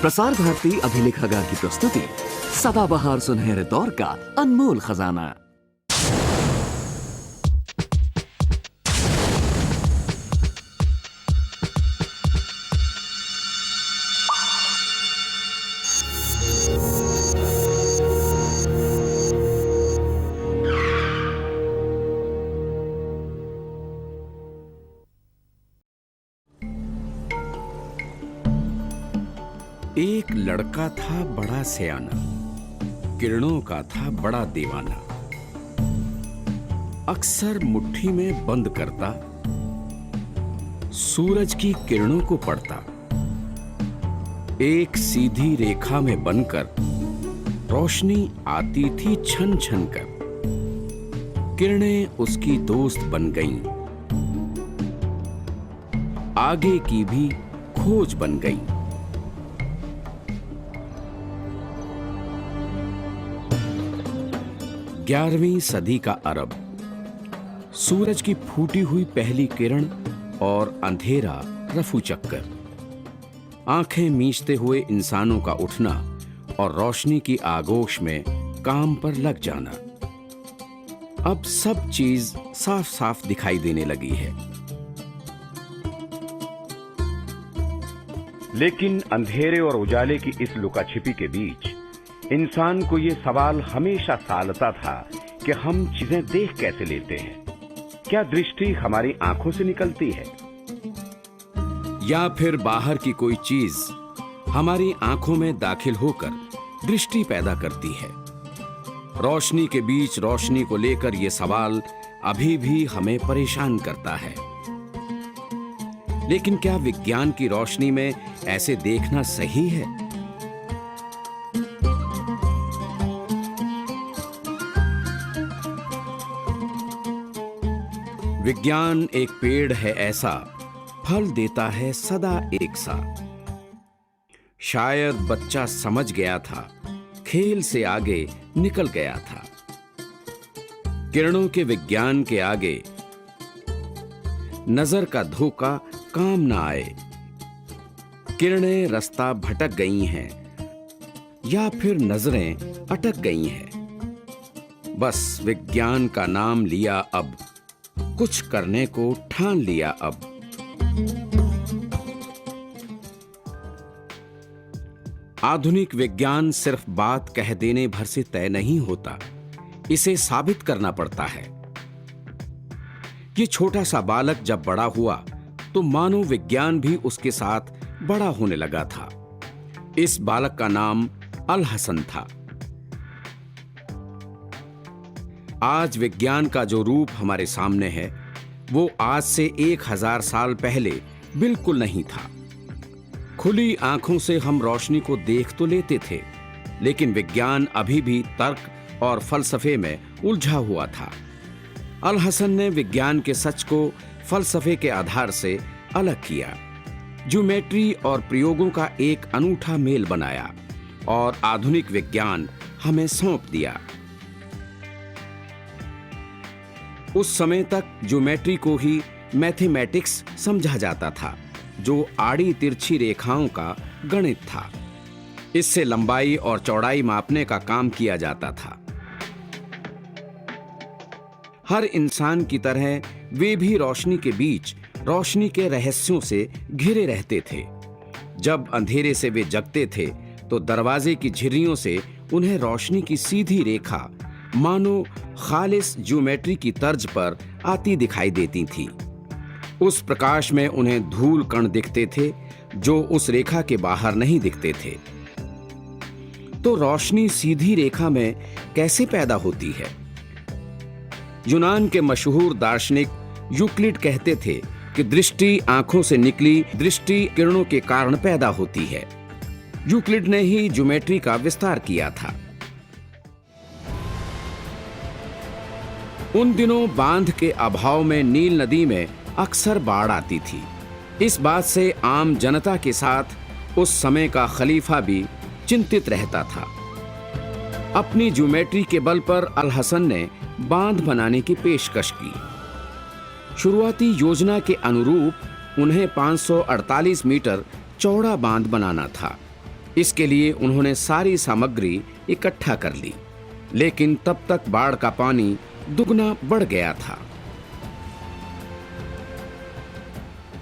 प्रसार भारती अभिलेखागार की प्रस्तुति सदाबहार सुनहरे दौर का अनमोल खजाना। एक लड़का था बड़ा सयाना, किरणों का था बड़ा दीवाना। अक्सर मुट्ठी में बंद करता, सूरज की किरणों को पढ़ता। एक सीधी रेखा में बनकर रोशनी आती थी छन छन कर। किरणें उसकी दोस्त बन गईं, आगे की भी खोज बन गई। ग्यारहवीं सदी का अरब, सूरज की फूटी हुई पहली किरण और अंधेरा रफू चक्कर, आंखें मीचते हुए इंसानों का उठना और रोशनी की आगोश में काम पर लग जाना। अब सब चीज साफ साफ दिखाई देने लगी है। लेकिन अंधेरे और उजाले की इस लुकाछिपी के बीच इंसान को ये सवाल हमेशा सालता था कि हम चीजें देख कैसे लेते हैं। क्या दृष्टि हमारी आंखों से निकलती है, या फिर बाहर की कोई चीज हमारी आंखों में दाखिल होकर दृष्टि पैदा करती है। रोशनी के बीच रोशनी को लेकर यह सवाल अभी भी हमें परेशान करता है। लेकिन क्या विज्ञान की रोशनी में ऐसे देखना सही है? विज्ञान एक पेड़ है ऐसा, फल देता है सदा एक सा। शायद बच्चा समझ गया था, खेल से आगे निकल गया था। किरणों के विज्ञान के आगे नजर का धोखा काम ना आए। किरणें रास्ता भटक गई हैं या फिर नजरें अटक गई हैं। बस विज्ञान का नाम लिया, अब कुछ करने को ठान लिया। अब आधुनिक विज्ञान सिर्फ बात कह देने भर से तय नहीं होता, इसे साबित करना पड़ता है। ये छोटा सा बालक जब बड़ा हुआ तो मानव विज्ञान भी उसके साथ बड़ा होने लगा था। इस बालक का नाम अल हसन था। आज विज्ञान का जो रूप हमारे सामने है वो आज से 1000 साल पहले बिल्कुल नहीं था। खुली आंखों से हम रोशनी को देख तो लेते थे, लेकिन विज्ञान अभी भी तर्क और फलसफे में उलझा हुआ था। अल हसन ने विज्ञान के सच को फलसफे के आधार से अलग किया, ज्योमेट्री और प्रयोगों का एक अनूठा मेल बनाया और आधुनिक विज्ञान हमें सौंप दिया। उस समय तक ज्योमेट्री को ही मैथमेटिक्स समझा जाता था, जो आड़ी तिरछी रेखाओं का गणित था। इससे लंबाई और चौड़ाई मापने का काम किया जाता था। हर इंसान की तरह वे भी रोशनी के बीच रोशनी के रहस्यों से घिरे रहते थे। जब अंधेरे से वे जगते थे तो दरवाजे की झिर्रियों से उन्हें रोशनी की सीधी रेखा मानो खालिस ज्योमेट्री की तर्ज पर आती दिखाई देती थी। उस प्रकाश में उन्हें धूल कण दिखते थे जो उस रेखा के बाहर नहीं दिखते थे। तो रोशनी सीधी रेखा में कैसे पैदा होती है? यूनान के मशहूर दार्शनिक यूक्लिड कहते थे कि दृष्टि आंखों से निकली दृष्टि किरणों के कारण पैदा होती है। यूक्लिड ने ही ज्योमेट्री का विस्तार किया था। उन दिनों बांध के अभाव में नील नदी में अक्सर बाढ़ आती थी। इस बात से आम जनता के साथ उस समय का खलीफा भी चिंतित रहता था। अपनी ज्योमेट्री के बल पर अल हसन ने बांध बनाने की पेशकश की। शुरुआती योजना के अनुरूप उन्हें 548 मीटर चौड़ा बांध बनाना था, इसके लिए उन्होंने सारी सामग्री इकट्ठा कर ली, लेकिन तब तक बाढ़ का पानी दुगना बढ़ गया था।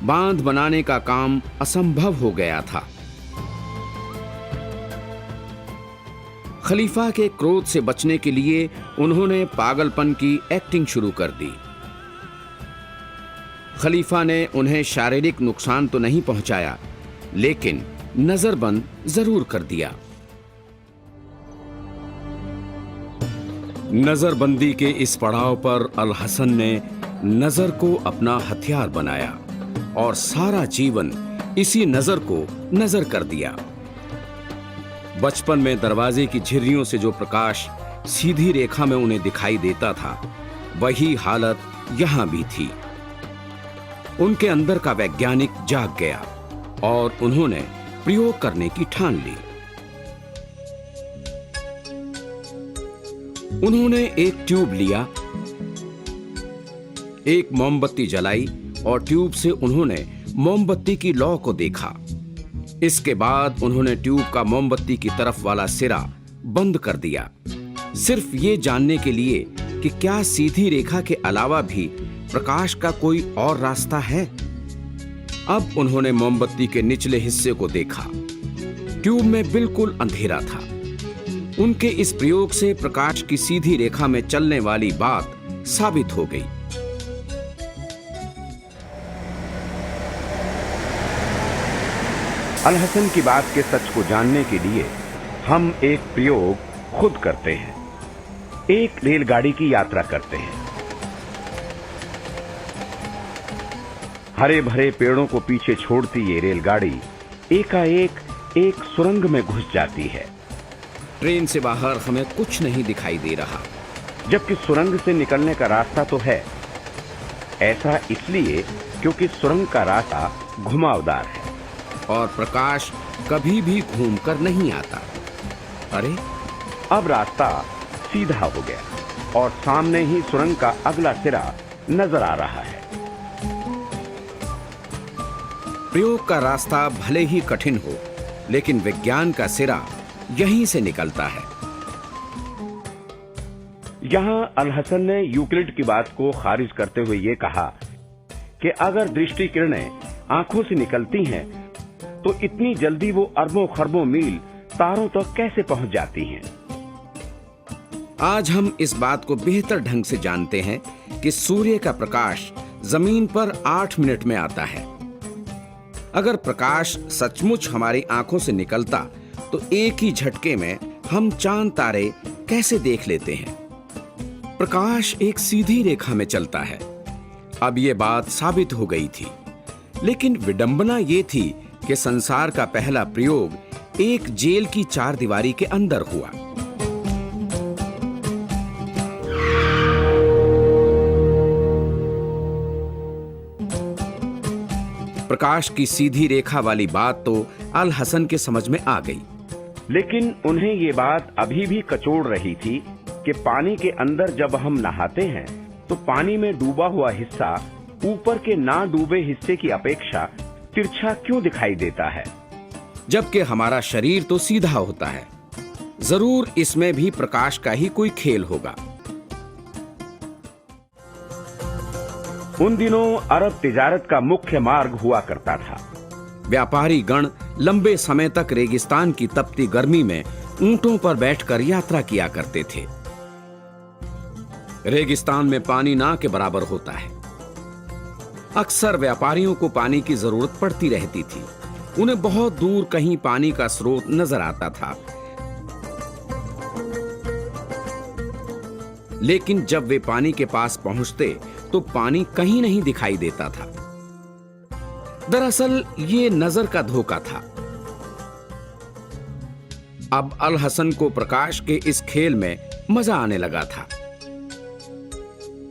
बांध बनाने का काम असंभव हो गया था। खलीफा के क्रोध से बचने के लिए उन्होंने पागलपन की एक्टिंग शुरू कर दी। खलीफा ने उन्हें शारीरिक नुकसान तो नहीं पहुंचाया, लेकिन नजरबंद जरूर कर दिया। नजरबंदी के इस पड़ाव पर अल हसन ने नजर को अपना हथियार बनाया और सारा जीवन इसी नजर को नजर कर दिया। बचपन में दरवाजे की झिर्रियों से जो प्रकाश सीधी रेखा में उन्हें दिखाई देता था, वही हालत यहां भी थी। उनके अंदर का वैज्ञानिक जाग गया और उन्होंने प्रयोग करने की ठान ली। उन्होंने एक ट्यूब लिया, एक मोमबत्ती जलाई और ट्यूब से उन्होंने मोमबत्ती की लौ को देखा। इसके बाद उन्होंने ट्यूब का मोमबत्ती की तरफ वाला सिरा बंद कर दिया, सिर्फ ये जानने के लिए कि क्या सीधी रेखा के अलावा भी प्रकाश का कोई और रास्ता है। अब उन्होंने मोमबत्ती के निचले हिस्से को देखा। ट्यूब में बिल्कुल अंधेरा था। उनके इस प्रयोग से प्रकाश की सीधी रेखा में चलने वाली बात साबित हो गई। अल हसन की बात के सच को जानने के लिए हम एक प्रयोग खुद करते हैं। एक रेलगाड़ी की यात्रा करते हैं। हरे भरे पेड़ों को पीछे छोड़ती ये रेलगाड़ी एकाएक एक सुरंग में घुस जाती है। ट्रेन से बाहर हमें कुछ नहीं दिखाई दे रहा, जबकि सुरंग से निकलने का रास्ता तो है। ऐसा इसलिए क्योंकि सुरंग का रास्ता घुमावदार है और प्रकाश कभी भी घूमकर नहीं आता। अरे, अब रास्ता सीधा हो गया और सामने ही सुरंग का अगला सिरा नजर आ रहा है। प्रयोग का रास्ता भले ही कठिन हो, लेकिन विज्ञान का सिरा यहीं से निकलता है। यहां अल हसन ने यूक्लिड की बात को खारिज करते हुए यह कहा कि अगर दृष्टि किरणें आंखों से निकलती हैं, तो इतनी जल्दी वो अरबों खरबों मील तारों तक कैसे पहुंच जाती हैं। आज हम इस बात को बेहतर ढंग से जानते हैं कि सूर्य का प्रकाश जमीन पर 8 मिनट में आता है। अगर प्रकाश सचमुच हमारी आंखों से निकलता, तो एक ही झटके में हम चांद तारे कैसे देख लेते हैं। प्रकाश एक सीधी रेखा में चलता है। अब ये बात साबित हो गई थी, लेकिन विडंबना ये थी कि संसार का पहला प्रयोग एक जेल की चारदीवारी के अंदर हुआ। प्रकाश की सीधी रेखा वाली बात तो अल हसन के समझ में आ गई, लेकिन उन्हें ये बात अभी भी कचोड़ रही थी कि पानी के अंदर जब हम नहाते हैं, तो पानी में डूबा हुआ हिस्सा ऊपर के ना डूबे हिस्से की अपेक्षा तिरछा क्यों दिखाई देता है, जबकि हमारा शरीर तो सीधा होता है। जरूर इसमें भी प्रकाश का ही कोई खेल होगा। उन दिनों अरब तिजारत का मुख्य मार्ग हुआ करता था। व्यापारी गण लंबे समय तक रेगिस्तान की तपती गर्मी में ऊंटों पर बैठकर यात्रा किया करते थे। रेगिस्तान में पानी ना के बराबर होता है। अक्सर व्यापारियों को पानी की जरूरत पड़ती रहती थी। उन्हें बहुत दूर कहीं पानी का स्रोत नजर आता था, लेकिन जब वे पानी के पास पहुंचते तो पानी कहीं नहीं दिखाई देता था। दरअसल ये नजर का धोखा था। अब अल हसन को प्रकाश के इस खेल में मजा आने लगा था।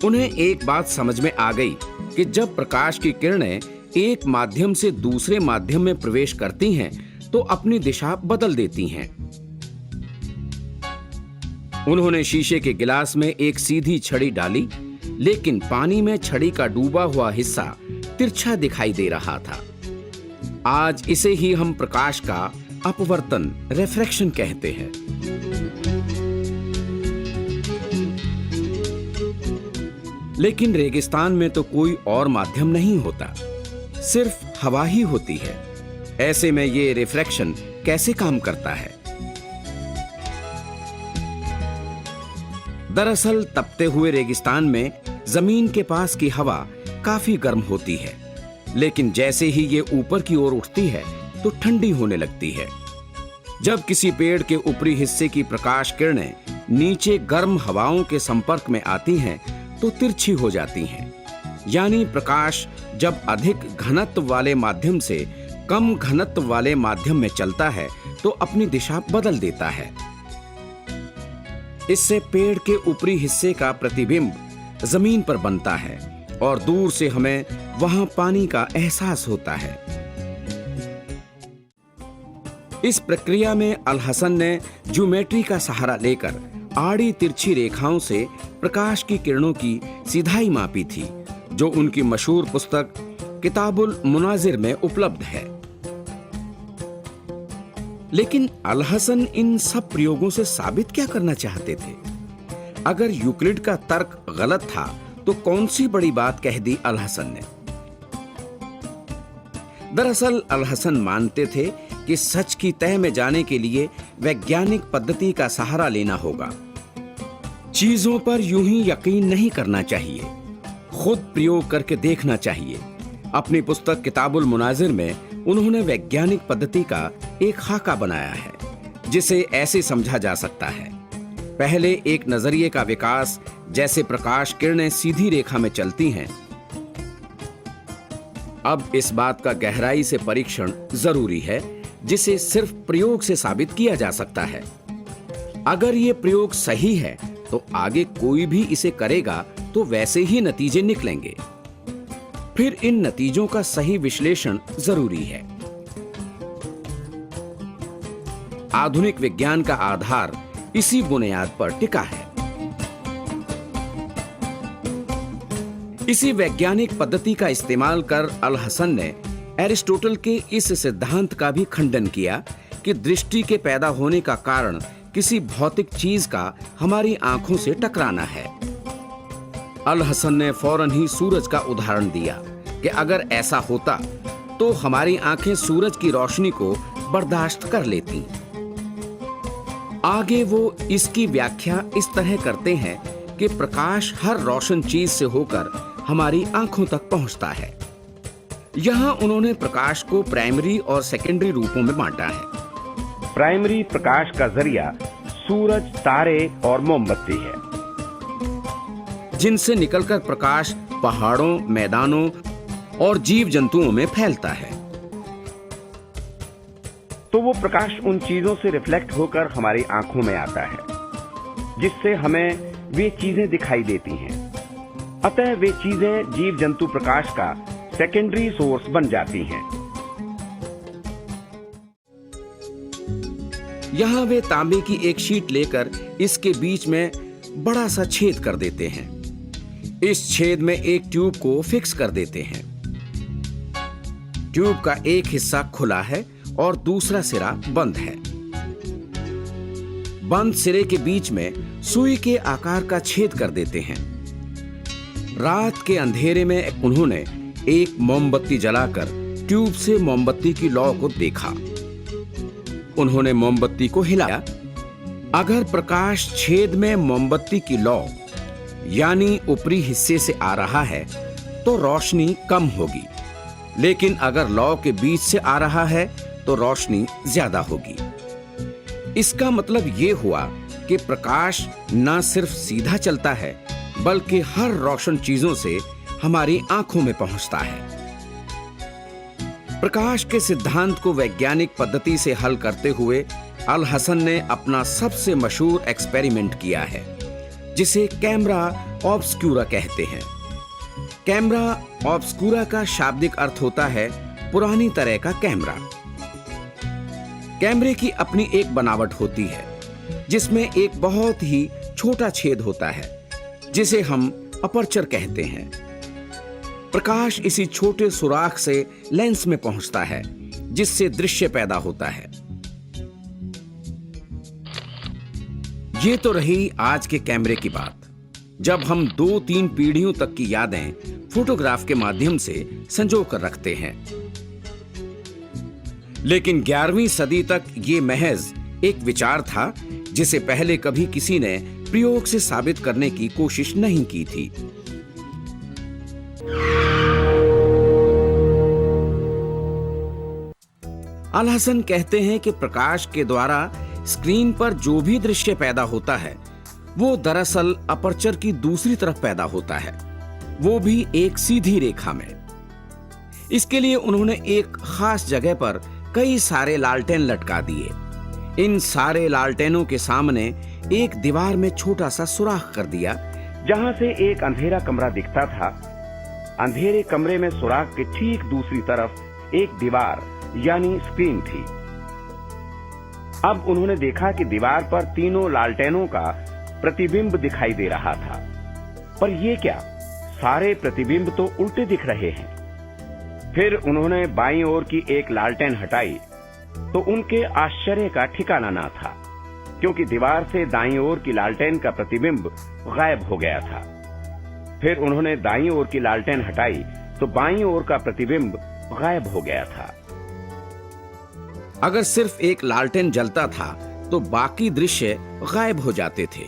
उन्हें एक बात समझ में आ गई कि जब प्रकाश की किरणें एक माध्यम से दूसरे माध्यम में प्रवेश करती हैं, तो अपनी दिशा बदल देती हैं। उन्होंने शीशे के गिलास में एक सीधी छड़ी डाली, लेकिन पानी में छड़ी का डूबा हुआ हिस्सा तिरछा दिखाई दे रहा था। आज इसे ही हम प्रकाश का अपवर्तन, रिफ्रैक्शन कहते हैं। लेकिन रेगिस्तान में तो कोई और माध्यम नहीं होता, सिर्फ हवा ही होती है। ऐसे में ये रिफ्रैक्शन कैसे काम करता है? दरअसल तपते हुए रेगिस्तान में जमीन के पास की हवा काफी गर्म होती है, लेकिन जैसे ही ये ऊपर की ओर उठती है तो ठंडी होने लगती है। जब किसी पेड़ के ऊपरी हिस्से की प्रकाश किरणें नीचे गर्म हवाओं के संपर्क में आती हैं तो तिरछी हो जाती हैं। यानी प्रकाश जब अधिक घनत्व वाले माध्यम से कम घनत्व वाले माध्यम में चलता है तो अपनी दिशा बदल देता है। इससे पेड़ के ऊपरी हिस्से का प्रतिबिंब जमीन पर बनता है और दूर से हमें वहां पानी का एहसास होता है। इस प्रक्रिया में अल हसन ने ज्योमेट्री का सहारा लेकर आड़ी तिरछी रेखाओं से प्रकाश की किरणों की सीधाई मापी थी, जो उनकी मशहूर पुस्तक किताबुल मुनाजिर में उपलब्ध है। लेकिन अल हसन इन सब प्रयोगों से साबित क्या करना चाहते थे? अगर यूक्लिड का तर्क गलत था तो कौन सी बड़ी बात कह दी अल हसन ने? दरअसल अल हसन मानते थे कि सच की तह में जाने के लिए वैज्ञानिक पद्धति का सहारा लेना होगा। चीजों पर यूं ही यकीन नहीं करना चाहिए, खुद प्रयोग करके देखना चाहिए। अपनी पुस्तक किताबुल मुनाजिर में उन्होंने वैज्ञानिक पद्धति का एक खाका बनाया है, जिसे ऐसे समझा जा सकता है। पहले एक नजरिए का विकास, जैसे प्रकाश किरणें सीधी रेखा में चलती हैं। अब इस बात का गहराई से परीक्षण जरूरी है, जिसे सिर्फ प्रयोग से साबित किया जा सकता है। अगर ये प्रयोग सही है तो आगे कोई भी इसे करेगा तो वैसे ही नतीजे निकलेंगे। फिर इन नतीजों का सही विश्लेषण जरूरी है। आधुनिक विज्ञान का आधार इसी बुनियाद पर टिका है। इसी वैज्ञानिक पद्धति का इस्तेमाल कर अल हसन ने एरिस्टोटल के इस सिद्धांत का भी खंडन किया कि दृष्टि के पैदा होने का कारण किसी भौतिक चीज का हमारी आंखों से टकराना है। अल हसन ने फौरन ही सूरज का उदाहरण दिया कि अगर ऐसा होता तो हमारी आंखें सूरज की रोशनी को बर्दाश्त कर लेती। आगे वो इसकी व्याख्या इस तरह करते हैं कि प्रकाश हर रोशन चीज से होकर हमारी आंखों तक पहुंचता है। यहां उन्होंने प्रकाश को प्राइमरी और सेकेंडरी रूपों में बांटा है। प्राइमरी प्रकाश का जरिया सूरज, तारे और मोमबत्ती है, जिनसे निकलकर प्रकाश पहाड़ों, मैदानों और जीव जंतुओं में फैलता है। तो वो प्रकाश उन चीजों से रिफ्लेक्ट होकर हमारी आंखों में आता है, जिससे हमें वे चीजें दिखाई देती हैं। अतः वे चीजें जीव जंतु प्रकाश का सेकेंडरी सोर्स बन जाती हैं। यहां वे तांबे की एक शीट लेकर इसके बीच में बड़ा सा छेद कर देते हैं। इस छेद में एक ट्यूब को फिक्स कर देते हैं। ट्यूब का एक हिस्सा खुला है और दूसरा सिरा बंद है। बंद सिरे के बीच में सुई के आकार का छेद कर देते हैं। रात के अंधेरे में उन्होंने एक मोमबत्ती जलाकर ट्यूब से मोमबत्ती की लौ को देखा। उन्होंने मोमबत्ती को हिलाया। अगर प्रकाश छेद में मोमबत्ती की लौ यानी ऊपरी हिस्से से आ रहा है तो रोशनी कम होगी, लेकिन अगर लौ के बीच से आ रहा है तो रोशनी ज्यादा होगी। इसका मतलब यह हुआ कि प्रकाश न सिर्फ सीधा चलता है, बल्कि हर रोशन चीजों से हमारी आंखों में पहुंचता है। प्रकाश के सिद्धांत को वैज्ञानिक पद्धति से हल करते हुए अल हसन ने अपना सबसे मशहूर एक्सपेरिमेंट किया है, जिसे कैमरा ऑब्सक्यूरा कहते हैं। कैमरा ऑब्सक्यूरा का शाब्दिक अर्थ होता है पुरानी तरह का कैमरा। कैमरे की अपनी एक बनावट होती है, जिसमें एक बहुत ही छोटा छेद होता है, जिसे हम अपर्चर कहते हैं। प्रकाश इसी छोटे सुराख से लेंस में पहुंचता है, जिससे दृश्य पैदा होता है। ये तो रही आज के कैमरे की बात। जब हम 2-3 पीढ़ियों तक की यादें फोटोग्राफ के माध्यम से संजो कर रखते हैं, लेकिन 11वीं सदी तक ये महज एक विचार था जिसे पहले कभी किसी ने प्रयोग से साबित करने की कोशिश नहीं की थी। अल हसन कहते हैं कि प्रकाश के द्वारा स्क्रीन पर जो भी दृश्य पैदा होता है वो दरअसल अपर्चर की दूसरी तरफ पैदा होता है, वो भी एक सीधी रेखा में। इसके लिए उन्होंने एक खास जगह पर कई सारे लालटेन लटका दिए। इन सारे लालटेनों के सामने एक दीवार में छोटा सा सुराख कर दिया, जहां से एक अंधेरा कमरा दिखता था। अंधेरे कमरे में सुराख के ठीक दूसरी तरफ एक दीवार यानी स्क्रीन थी। अब उन्होंने देखा कि दीवार पर तीनों लालटेनों का प्रतिबिंब दिखाई दे रहा था, पर ये क्या, सारे प्रतिबिंब तो उल्टे दिख रहे हैं। फिर उन्होंने बाईं ओर की एक लालटेन हटाई तो उनके आश्चर्य का ठिकाना ना था, क्योंकि दीवार से दाईं ओर की लालटेन का प्रतिबिंब गायब हो गया था। फिर उन्होंने दाईं ओर की लालटेन हटाई तो बाईं ओर का प्रतिबिंब गायब हो गया था। अगर सिर्फ एक लालटेन जलता था तो बाकी दृश्य गायब हो जाते थे।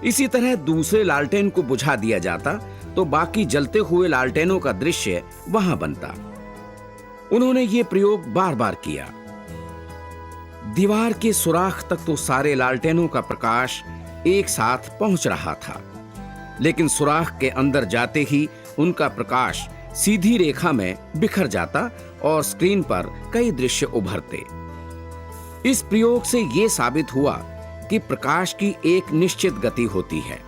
इसी तरह दूसरे लालटेन को बुझा दिया जाता तो बाकी जलते हुए लालटेनों का दृश्य वहां बनता। उन्होंने ये प्रयोग बार बार किया। दीवार के सुराख तक तो सारे लालटेनों का प्रकाश एक साथ पहुंच रहा था, लेकिन सुराख के अंदर जाते ही उनका प्रकाश सीधी रेखा में बिखर जाता और स्क्रीन पर कई दृश्य उभरते। इस प्रयोग से यह साबित हुआ कि प्रकाश की एक निश्चित गति होती है।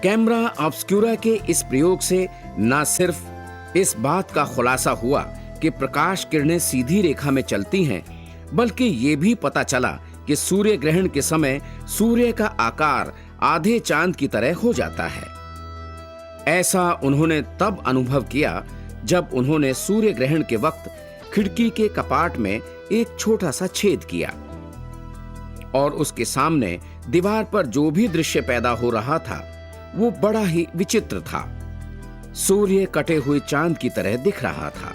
कैमरा ऑब्स्क्यूरा के इस प्रयोग से न सिर्फ इस बात का खुलासा हुआ कि प्रकाश किरणें सीधी रेखा में चलती हैं, बल्कि ये भी पता चला कि सूर्य ग्रहण के समय सूर्य का आकार आधे चांद की तरह हो जाता है। ऐसा उन्होंने तब अनुभव किया जब उन्होंने सूर्य ग्रहण के वक्त खिड़की के कपाट में एक छोटा सा छेद किया और उसके सामने दीवार पर जो भी दृश्य पैदा हो रहा था वो बड़ा ही विचित्र था। सूर्य कटे हुए चांद की तरह दिख रहा था।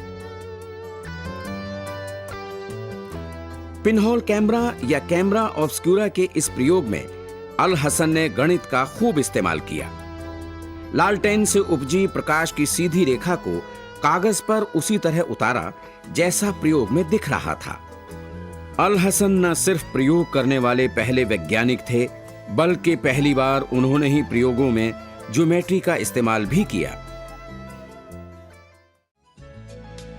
पिनहोल कैमरा या कैमरा ऑब्स्क्यूरा के इस प्रयोग में अल हसन ने गणित का खूब इस्तेमाल किया। लालटेन से उपजी प्रकाश की सीधी रेखा को कागज पर उसी तरह उतारा जैसा प्रयोग में दिख रहा था। अल हसन न सिर्फ प्रयोग करने वाले पहले वैज्ञानिक थे, बल्कि पहली बार उन्होंने ही प्रयोगों में ज्योमेट्री का इस्तेमाल भी किया।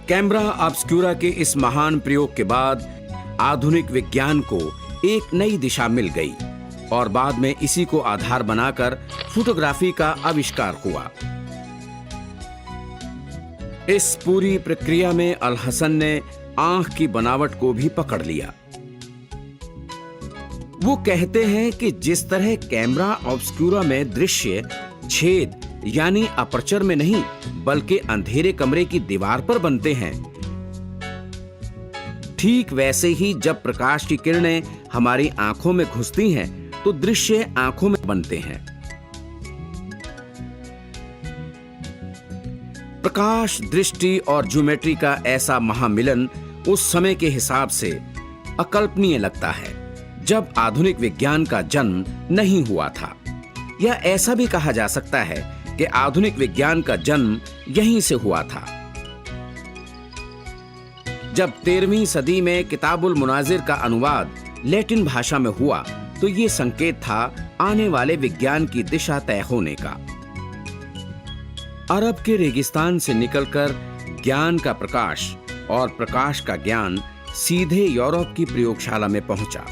कैमरा ऑब्स्क्यूरा के इस महान प्रयोग के बाद आधुनिक विज्ञान को एक नई दिशा मिल गई और बाद में इसी को आधार बनाकर फोटोग्राफी का आविष्कार हुआ। इस पूरी प्रक्रिया में अल हसन ने आंख की बनावट को भी पकड़ लिया। वो कहते हैं कि जिस तरह कैमरा ऑब्स्क्यूरा में दृश्य छेद यानी अपर्चर में नहीं बल्कि अंधेरे कमरे की दीवार पर बनते हैं, ठीक वैसे ही जब प्रकाश की किरणें हमारी आंखों में घुसती हैं तो दृश्य आंखों में बनते हैं। प्रकाश, दृष्टि और ज्योमेट्री का ऐसा महामिलन उस समय के हिसाब से अकल्पनीय लगता है, जब आधुनिक विज्ञान का जन्म नहीं हुआ था। या ऐसा भी कहा जा सकता है कि आधुनिक विज्ञान का जन्म यहीं से हुआ था। जब 13वीं सदी में किताबुल मुनाजिर का अनुवाद लैटिन भाषा में हुआ तो ये संकेत था आने वाले विज्ञान की दिशा तय होने का। अरब के रेगिस्तान से निकलकर ज्ञान का प्रकाश और प्रकाश का ज्ञान सीधे यूरोप की प्रयोगशाला में पहुंचा,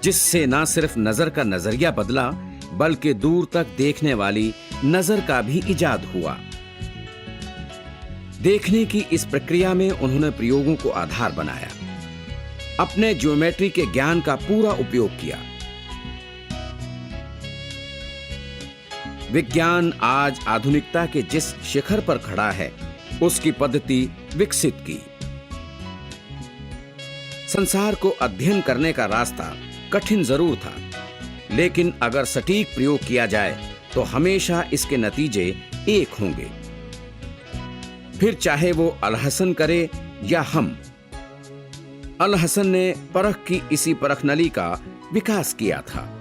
जिससे न सिर्फ नजर का नजरिया बदला बल्कि दूर तक देखने वाली नजर का भी इजाद हुआ। देखने की इस प्रक्रिया में उन्होंने प्रयोगों को आधार बनाया, अपने ज्योमेट्री के ज्ञान का पूरा उपयोग किया। विज्ञान आज आधुनिकता के जिस शिखर पर खड़ा है उसकी पद्धति विकसित की। संसार को अध्ययन करने का रास्ता कठिन जरूर था, लेकिन अगर सटीक प्रयोग किया जाए तो हमेशा इसके नतीजे एक होंगे। फिर चाहे वो अल हसन करे या हम। अल हसन ने परख की इसी परख नली का विकास किया था।